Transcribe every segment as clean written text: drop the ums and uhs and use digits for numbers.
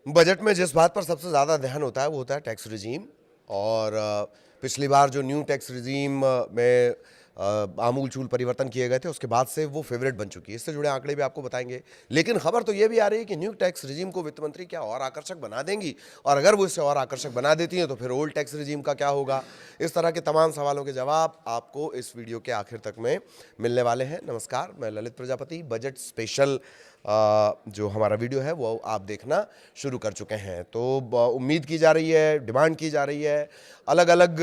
Budget में जिस बात पर सबसे ज़्यादा ध्यान होता है वो होता है टैक्स रिजीम। और पिछली बार जो न्यू टैक्स रिजीम में आमूल चूल परिवर्तन किए गए थे उसके बाद से वो फेवरेट बन चुकी है। इससे जुड़े आंकड़े भी आपको बताएंगे। लेकिन खबर तो ये भी आ रही है कि न्यू टैक्स रिजीम को वित्त मंत्री क्या और आकर्षक बना देंगी, और अगर वो इसे और आकर्षक बना देती हैं तो फिर ओल्ड टैक्स रिजीम का क्या होगा। इस तरह के तमाम सवालों के जवाब आपको इस वीडियो के आखिर तक में मिलने वाले हैं। नमस्कार, मैं ललित प्रजापति। बजट स्पेशल जो हमारा वीडियो है वो आप देखना शुरू कर चुके हैं। तो उम्मीद की जा रही है, डिमांड की जा रही है, अलग अलग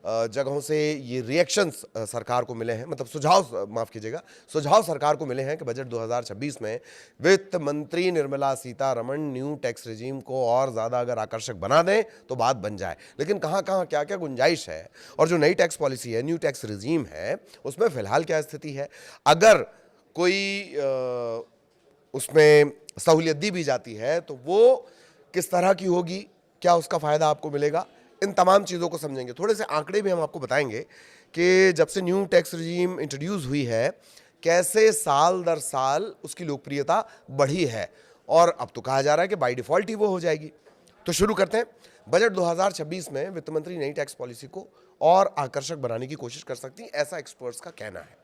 जगहों से ये रिएक्शंस सरकार को मिले हैं, मतलब सुझाव, माफ़ कीजिएगा, सुझाव सरकार को मिले हैं कि बजट 2026 में वित्त मंत्री Nirmala Sitharaman new tax regime को और ज़्यादा अगर आकर्षक बना दें तो बात बन जाए। लेकिन कहाँ कहाँ क्या क्या गुंजाइश है, और जो नई टैक्स पॉलिसी है, न्यू टैक्स रिजीम है, उसमें फ़िलहाल क्या स्थिति है, अगर कोई उसमें सहूलियत दी भी जाती है तो वो किस तरह की होगी, क्या उसका फ़ायदा आपको मिलेगा, इन तमाम चीज़ों को समझेंगे। थोड़े से आंकड़े भी हम आपको बताएंगे कि जब से न्यू टैक्स रिजीम इंट्रोड्यूस हुई है कैसे साल दर साल उसकी लोकप्रियता बढ़ी है, और अब तो कहा जा रहा है कि बाय डिफ़ॉल्ट ही वो हो जाएगी। तो शुरू करते हैं। बजट 2026 में वित्त मंत्री नई टैक्स पॉलिसी को और आकर्षक बनाने की कोशिश कर सकती हैं, ऐसा एक्सपर्ट्स का कहना है।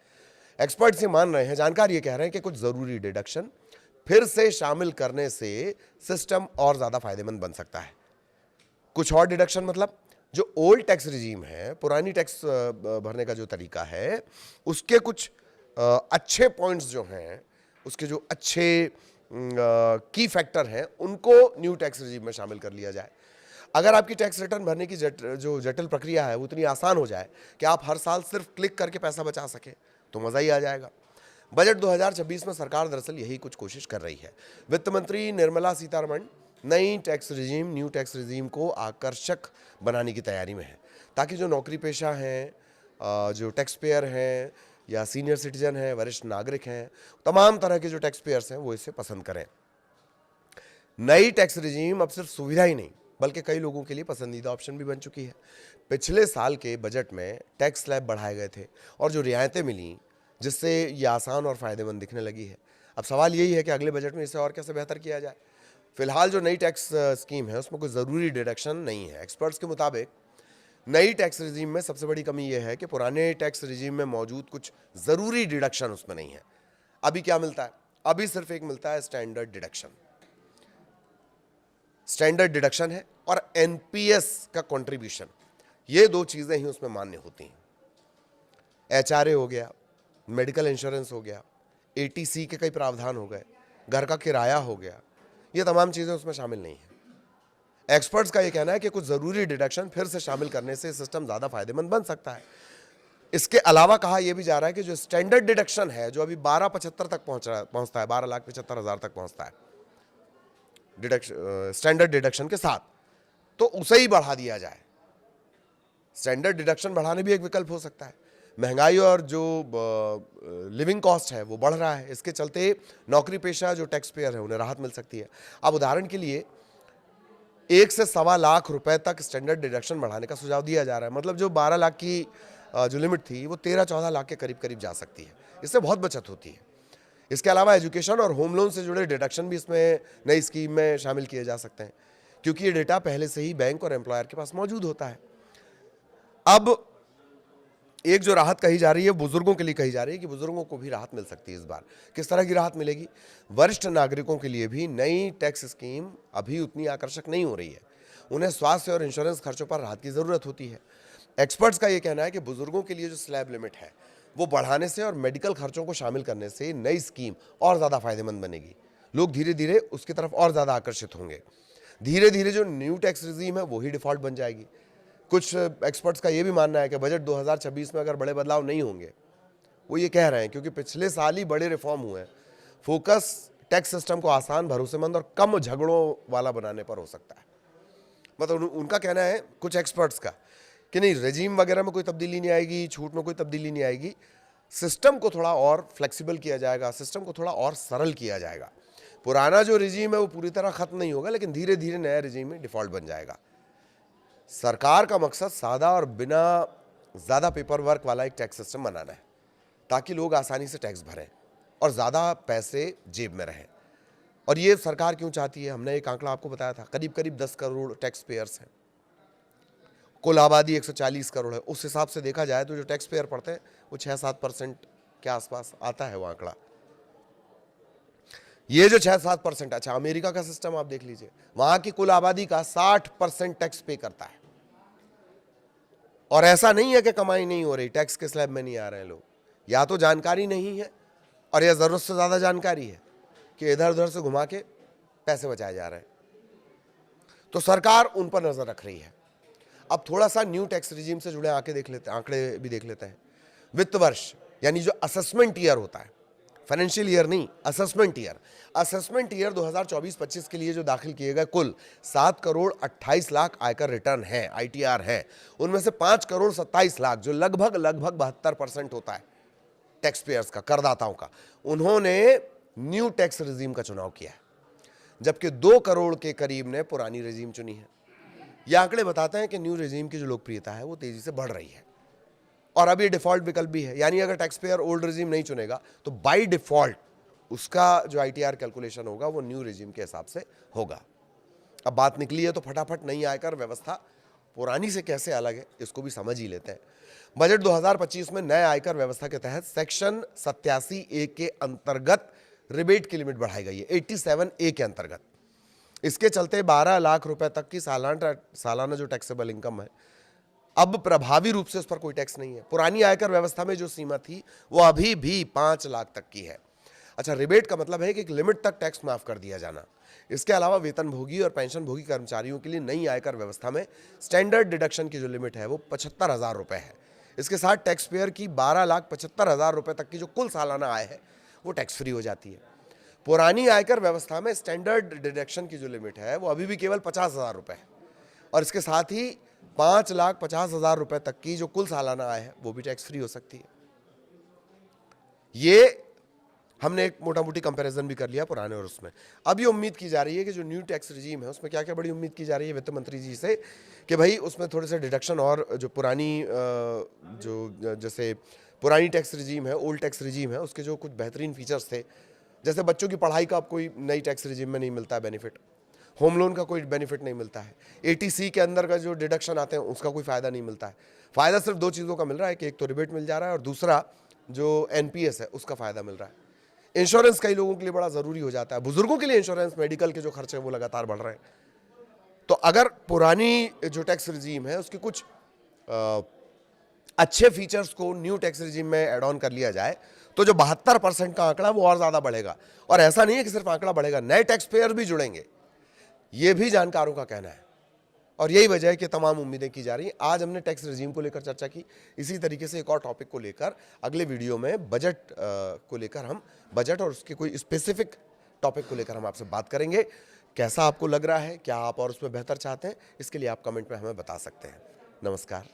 एक्सपर्ट्स ये मान रहे हैं, जानकार ये कह रहे हैं कि कुछ ज़रूरी डिडक्शन फिर से शामिल करने से सिस्टम और ज़्यादा फायदेमंद बन सकता है। कुछ और डिडक्शन मतलब जो ओल्ड टैक्स रिजीम है, पुरानी टैक्स भरने का जो तरीका है, उसके कुछ अच्छे पॉइंट्स जो हैं, उसके जो अच्छे की फैक्टर हैं, उनको न्यू टैक्स रिजीम में शामिल कर लिया जाए। अगर आपकी टैक्स रिटर्न भरने की जो जटिल प्रक्रिया है वो इतनी आसान हो जाए कि आप हर साल सिर्फ क्लिक करके पैसा बचा सकें तो मज़ा ही आ जाएगा। बजट 2026 में सरकार दरअसल यही कुछ कोशिश कर रही है। वित्त मंत्री निर्मला सीतारमण नई tax regime, new tax regime को आकर्षक बनाने की तैयारी में है, ताकि जो नौकरी पेशा हैं, जो टैक्स पेयर हैं, या सीनियर सिटीजन हैं, वरिष्ठ नागरिक हैं, तमाम तरह के जो टैक्स पेयर्स हैं वो इसे पसंद करें। नई टैक्स रिजीम अब सिर्फ सुविधा ही नहीं बल्कि कई लोगों के लिए पसंदीदा ऑप्शन भी बन चुकी है। पिछले साल के बजट में टैक्स स्लैब बढ़ाए गए थे और जो रियायतें मिली, जिससे ये आसान और फ़ायदेमंद दिखने लगी है। अब सवाल यही है कि अगले बजट में इसे और कैसे बेहतर किया जाए। फिलहाल जो नई टैक्स स्कीम है उसमें कोई ज़रूरी डिडक्शन नहीं है। एक्सपर्ट्स के मुताबिक नई टैक्स रिजीम में सबसे बड़ी कमी यह है कि पुराने टैक्स रिजीम में मौजूद कुछ ज़रूरी डिडक्शन उसमें नहीं है। अभी क्या मिलता है? अभी सिर्फ एक मिलता है स्टैंडर्ड डिडक्शन। स्टैंडर्ड डिडक्शन है और एनपीएस का कंट्रीब्यूशन, ये दो चीज़ें ही उसमें मान्य होती हैं। एचआरए हो गया, मेडिकल इंश्योरेंस हो गया, एटीसी के कई प्रावधान हो गए, घर का किराया हो गया, ये तमाम चीज़ें उसमें शामिल नहीं हैं। एक्सपर्ट्स का ये कहना है कि कुछ ज़रूरी डिडक्शन फिर से शामिल करने से सिस्टम ज़्यादा फायदेमंद बन सकता है। इसके अलावा कहा यह भी जा रहा है कि जो स्टैंडर्ड डिडक्शन है, जो अभी 1275 तक पहुंचता है, 12,75,000 तक पहुंचता है स्टैंडर्ड डिडक्शन के साथ, तो उसे ही बढ़ा दिया जाए। स्टैंडर्ड डिडक्शन बढ़ाने भी एक विकल्प हो सकता है। महंगाई और जो लिविंग कॉस्ट है वो बढ़ रहा है, इसके चलते नौकरी पेशा जो टैक्स पेयर है उन्हें राहत मिल सकती है। अब उदाहरण के लिए 1 से सवा लाख रुपए तक स्टैंडर्ड डिडक्शन बढ़ाने का सुझाव दिया जा रहा है। मतलब जो 12 लाख की जो लिमिट थी वो 13-14 लाख के करीब करीब जा सकती है। इससे बहुत बचत होती है। इसके अलावा एजुकेशन और होम लोन से जुड़े डिडक्शन भी इसमें नई स्कीम में शामिल किए जा सकते हैं, क्योंकि ये डेटा पहले से ही बैंक और एम्प्लॉयर के पास मौजूद होता है। अब एक जो राहत कही जा रही है बुजुर्गों के लिए कही जा रही है कि बुजुर्गों को भी राहत मिल सकती है। इस बार किस तरह की राहत मिलेगी? वरिष्ठ नागरिकों के लिए भी नई टैक्स स्कीम अभी उतनी आकर्षक नहीं हो रही है। उन्हें स्वास्थ्य और इंश्योरेंस खर्चों पर राहत की ज़रूरत होती है। एक्सपर्ट्स का ये कहना है कि बुजुर्गों के लिए जो स्लैब लिमिट है वो बढ़ाने से और मेडिकल खर्चों को शामिल करने से नई स्कीम और ज़्यादा फायदेमंद बनेगी। लोग धीरे धीरे उसकी तरफ और ज़्यादा आकर्षित होंगे। धीरे धीरे जो न्यू टैक्स रिजीम है वही डिफ़ॉल्ट बन जाएगी। कुछ एक्सपर्ट्स का ये भी मानना है कि बजट 2026 में अगर बड़े बदलाव नहीं होंगे, वो ये कह रहे हैं क्योंकि पिछले साल ही बड़े रिफॉर्म हुए हैं, फोकस टैक्स सिस्टम को आसान, भरोसेमंद और कम झगड़ों वाला बनाने पर हो सकता है। मतलब उनका कहना है कुछ एक्सपर्ट्स का कि नहीं, रेजीम वगैरह में कोई तब्दीली नहीं आएगी, छूट में कोई तब्दीली नहीं आएगी, सिस्टम को थोड़ा और फ्लेक्सिबल किया जाएगा, सिस्टम को थोड़ा और सरल किया जाएगा। पुराना जो रेजीम है वो पूरी तरह खत्म नहीं होगा, लेकिन धीरे धीरे नया रेजीम में डिफ़ॉल्ट बन जाएगा। सरकार का मकसद सादा और बिना ज़्यादा पेपर वर्क वाला एक टैक्स सिस्टम बनाना है, ताकि लोग आसानी से टैक्स भरें और ज़्यादा पैसे जेब में रहें। और ये सरकार क्यों चाहती है? हमने एक आंकड़ा आपको बताया था, करीब करीब 10 करोड़ टैक्स पेयर्स हैं, कुल आबादी 140 करोड़ है। उस हिसाब से देखा जाए तो जो टैक्स पेयर पड़ते हैं वो 6-7% के आसपास आता है वो आंकड़ा। ये जो 6-7%, अच्छा अमेरिका का सिस्टम आप देख लीजिए, वहां की कुल आबादी का 60% टैक्स पे करता है। और ऐसा नहीं है कि कमाई नहीं हो रही, टैक्स के स्लैब में नहीं आ रहे हैं लोग, या तो जानकारी नहीं है और या जरूरत से ज्यादा जानकारी है कि इधर उधर से घुमा के पैसे बचाए जा रहे हैं। तो सरकार उन पर नजर रख रही है। अब थोड़ा सा न्यू टैक्स रिजीम से जुड़े आंकड़े भी देख लेते हैं। वित्त वर्ष यानी जो असेसमेंट ईयर होता है, फाइनेंशियल ईयर नहीं, असेसमेंट ईयर 2024-25 के लिए जो दाखिल किए गए कुल 7 करोड़ 28 लाख आयकर रिटर्न है, आईटीआर है। उनमें से 5 करोड़ 27 लाख, जो लगभग 72% होता है टैक्स पेयर्स का, करदाताओं का, उन्होंने न्यू टैक्स रिजीम का चुनाव किया है, जबकि 2 करोड़ के करीब ने पुरानी रिजीम चुनी है। ये आंकड़े बताते हैं कि न्यू रिजीम की जो लोकप्रियता है वो तेजी से बढ़ रही है। और अब ये डिफॉल्ट विकल्प भी है, यानी अगर टैक्स पेयर ओल्ड रिजीम नहीं चुनेगा तो बाय डिफॉल्ट उसका जो आईटीआर कैलकुलेशन होगा वो न्यू रिजीम के हिसाब से होगा। अब बात निकली है तो फटाफट नई आयकर व्यवस्था पुरानी से कैसे अलग है इसको भी समझ ही लेते हैं। बजट 2025 में नए आयकर व्यवस्था के तहत सेक्शन 87A के अंतर्गत रिबेट की लिमिट बढ़ाई गई है, 87A के अंतर्गत। इसके चलते 12 लाख रुपए तक की सालाना जो टैक्सेबल इनकम है, अब प्रभावी रूप से उस पर कोई टैक्स नहीं है। पुरानी आयकर व्यवस्था में जो सीमा थी वो अभी भी 5 लाख तक की है। अच्छा, रिबेट का मतलब है कि एक लिमिट तक टैक्स माफ कर दिया जाना। इसके अलावा वेतनभोगी और पेंशनभोगी कर्मचारियों के लिए नई आयकर व्यवस्था में स्टैंडर्ड डिडक्शन की जो लिमिट है वो 75,000 रुपए है। इसके साथ टैक्स पेयर की 12,75,000 रुपए तक की जो कुल सालाना आय है वो टैक्स फ्री हो जाती है। पुरानी आयकर व्यवस्था में स्टैंडर्ड डिडक्शन की जो लिमिट है वो अभी भी केवल 50,000 रुपए है, और इसके साथ ही 5,50,000 रुपए तक की जो कुल सालाना आय है वो भी टैक्स फ्री हो सकती है। ये हमने एक मोटा मोटी कंपैरिजन भी कर लिया पुराने और उसमें। अब ये उम्मीद की जा रही है कि जो न्यू टैक्स रिजीम है उसमें क्या क्या बड़ी उम्मीद की जा रही है वित्त मंत्री जी से, कि भाई उसमें थोड़े से डिडक्शन, और जो पुरानी जैसे पुरानी टैक्स रिजीम है, ओल्ड टैक्स रिजीम है, उसके जो कुछ बेहतरीन फीचर्स थे, जैसे बच्चों की पढ़ाई का अब कोई नई टैक्स रिजीम में नहीं मिलता है बेनिफिट, होम लोन का कोई बेनिफिट नहीं मिलता है, एटीसी के अंदर का जो डिडक्शन आते हैं उसका कोई फायदा नहीं मिलता है। फायदा सिर्फ 2 चीज़ों का मिल रहा है कि एक तो रिबेट मिल जा रहा है और दूसरा जो एनपीएस है उसका फायदा मिल रहा है। इंश्योरेंस कई लोगों के लिए बड़ा जरूरी हो जाता है, बुजुर्गों के लिए इंश्योरेंस, मेडिकल के जो खर्चे हैं वो लगातार बढ़ रहे हैं। तो अगर पुरानी जो टैक्स रिजीम है उसके कुछ अच्छे फीचर्स को न्यू टैक्स रिजीम में एड ऑन कर लिया जाए तो जो 72% का आंकड़ा वो और ज्यादा बढ़ेगा। और ऐसा नहीं है कि सिर्फ आंकड़ा बढ़ेगा, नए टैक्स पेयर भी जुड़ेंगे, ये भी जानकारों का कहना है। और यही वजह है कि तमाम उम्मीदें की जा रही हैं। आज हमने टैक्स रिजीम को लेकर चर्चा की, इसी तरीके से एक और टॉपिक को लेकर अगले वीडियो में बजट को लेकर हम बजट और उसके कोई स्पेसिफिक टॉपिक को लेकर हम आपसे बात करेंगे। कैसा आपको लग रहा है, क्या आप और उसमें बेहतर चाहते हैं, इसके लिए आप कमेंट में हमें बता सकते हैं। नमस्कार।